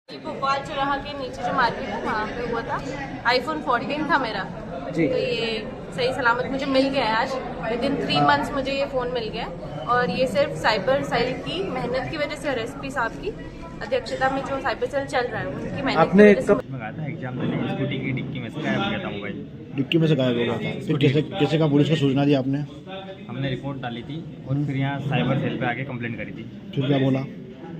भोपाल चौराहा के नीचे जो मार्केट है वहाँ पे हुआ था। iPhone 14 था मेरा जी। तो ये सही सलामत मुझे मिल गया है। आज विदिन 3 मंथ्स मुझे ये फ़ोन मिल गया और ये सिर्फ साइबर सेल की मेहनत की वजह से और एसपी साहब की अध्यक्षता में जो साइबर सेल चल रहा है उनकी मेहनत की आपने वजह से मंगाया था एग्जाम देने, स्कूटी की डिक्की में से गायब हो गया था मोबाइल। डिक्की में से गायब हो गया था। फिर कैसे का पुलिस को सूचना दी आपने? हमने रिपोर्ट डाली थी और फिर यहाँ साइबर सेल पे आके कंप्लेंट करी थी। फिर क्या बोला?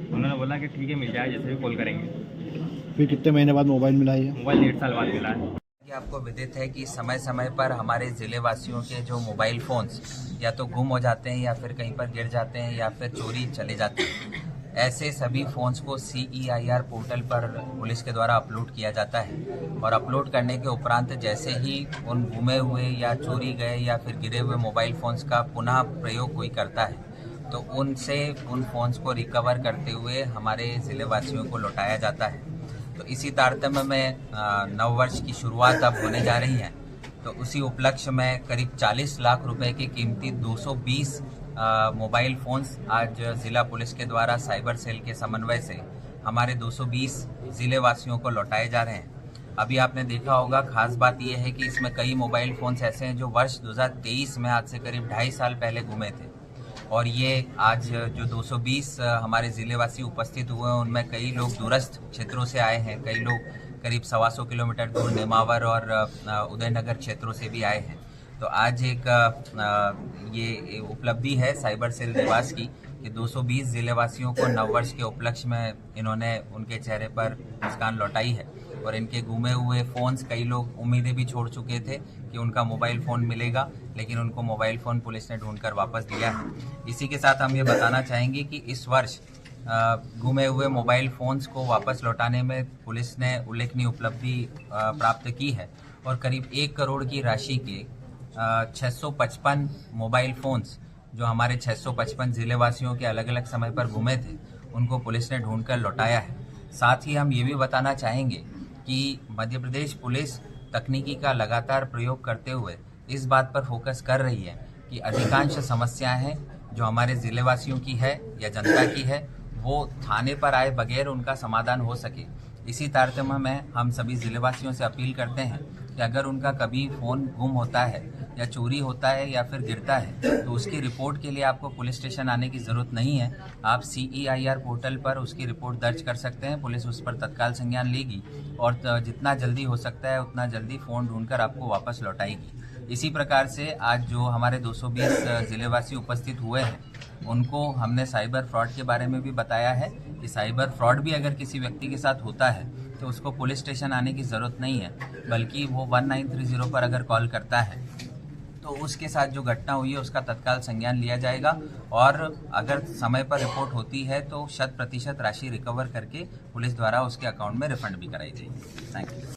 उन्होंने बोला कि ठीक है मिल जाए, जैसे भी कॉल करेंगे। फिर कितने महीने बाद मोबाइल मिला ये? मोबाइल 1.5 साल बाद मिला है। कि आपको विदित है कि समय समय पर हमारे ज़िले वासियों के जो मोबाइल फ़ोन्स या तो गुम हो जाते हैं या फिर कहीं पर गिर जाते हैं या फिर चोरी चले जाते हैं। ऐसे सभी फ़ोन्स को CEIR पोर्टल पर पुलिस के द्वारा अपलोड किया जाता है और अपलोड करने के उपरांत जैसे ही उन गुमे हुए या चोरी गए या फिर गिरे हुए मोबाइल फ़ोन्स का पुनः प्रयोग कोई करता है तो उनसे उन फ़ोन्स को रिकवर करते हुए हमारे ज़िले वासियों को लौटाया जाता है। तो इसी तारतम्य में नववर्ष की शुरुआत अब होने जा रही है, तो उसी उपलक्ष्य में करीब 40 लाख रुपए की कीमती 220 मोबाइल फ़ोन्स आज ज़िला पुलिस के द्वारा साइबर सेल के समन्वय से हमारे 220 ज़िले वासियों को लौटाए जा रहे हैं। अभी आपने देखा होगा, खास बात यह है कि इसमें कई मोबाइल फ़ोन्स ऐसे हैं जो वर्ष 2023 में आज से करीब 2.5 साल पहले गुमे थे और ये आज जो 220 हमारे ज़िलेवासी उपस्थित हुए हैं उनमें कई लोग दूरस्थ क्षेत्रों से आए हैं, कई लोग करीब 125 किलोमीटर दूर नेमावर और उदयनगर क्षेत्रों से भी आए हैं। तो आज एक ये उपलब्धि है साइबर सेल निवास की कि 220 ज़िलेवासियों को नववर्ष के उपलक्ष्य में इन्होंने उनके चेहरे पर मुस्कान लौटाई है और इनके गुमे हुए फ़ोन्स कई लोग उम्मीदें भी छोड़ चुके थे कि उनका मोबाइल फ़ोन मिलेगा, लेकिन उनको मोबाइल फ़ोन पुलिस ने ढूंढकर वापस दिया है। इसी के साथ हम ये बताना चाहेंगे कि इस वर्ष गुमे हुए मोबाइल फ़ोन्स को वापस लौटाने में पुलिस ने उल्लेखनीय उपलब्धि प्राप्त की है और करीब 1 करोड़ की राशि के 655 मोबाइल फ़ोन्स जो हमारे 655 ज़िलेवासियों के अलग अलग समय पर गुमे थे उनको पुलिस ने ढूंढकर लौटाया है। साथ ही हम ये भी बताना चाहेंगे कि मध्य प्रदेश पुलिस तकनीकी का लगातार प्रयोग करते हुए इस बात पर फोकस कर रही है कि अधिकांश समस्याएं हैं जो हमारे ज़िलेवासियों की है या जनता की है वो थाने पर आए बगैर उनका समाधान हो सके। इसी तारतम्य में हम सभी ज़िलेवासियों से अपील करते हैं कि अगर उनका कभी फ़ोन गुम होता है या चोरी होता है या फिर गिरता है तो उसकी रिपोर्ट के लिए आपको पुलिस स्टेशन आने की ज़रूरत नहीं है। आप CEIR पोर्टल पर उसकी रिपोर्ट दर्ज कर सकते हैं, पुलिस उस पर तत्काल संज्ञान लेगी और जितना जल्दी हो सकता है उतना जल्दी फ़ोन ढूंढकर आपको वापस लौटाएगी। इसी प्रकार से आज जो हमारे 220 ज़िलेवासी उपस्थित हुए हैं उनको हमने साइबर फ्रॉड के बारे में भी बताया है कि साइबर फ्रॉड भी अगर किसी व्यक्ति के साथ होता है तो उसको पुलिस स्टेशन आने की ज़रूरत नहीं है, बल्कि वो 1930 पर अगर कॉल करता है तो उसके साथ जो घटना हुई है उसका तत्काल संज्ञान लिया जाएगा और अगर समय पर रिपोर्ट होती है तो 100% राशि रिकवर करके पुलिस द्वारा उसके अकाउंट में रिफंड भी कराई जाएगी। Thank you.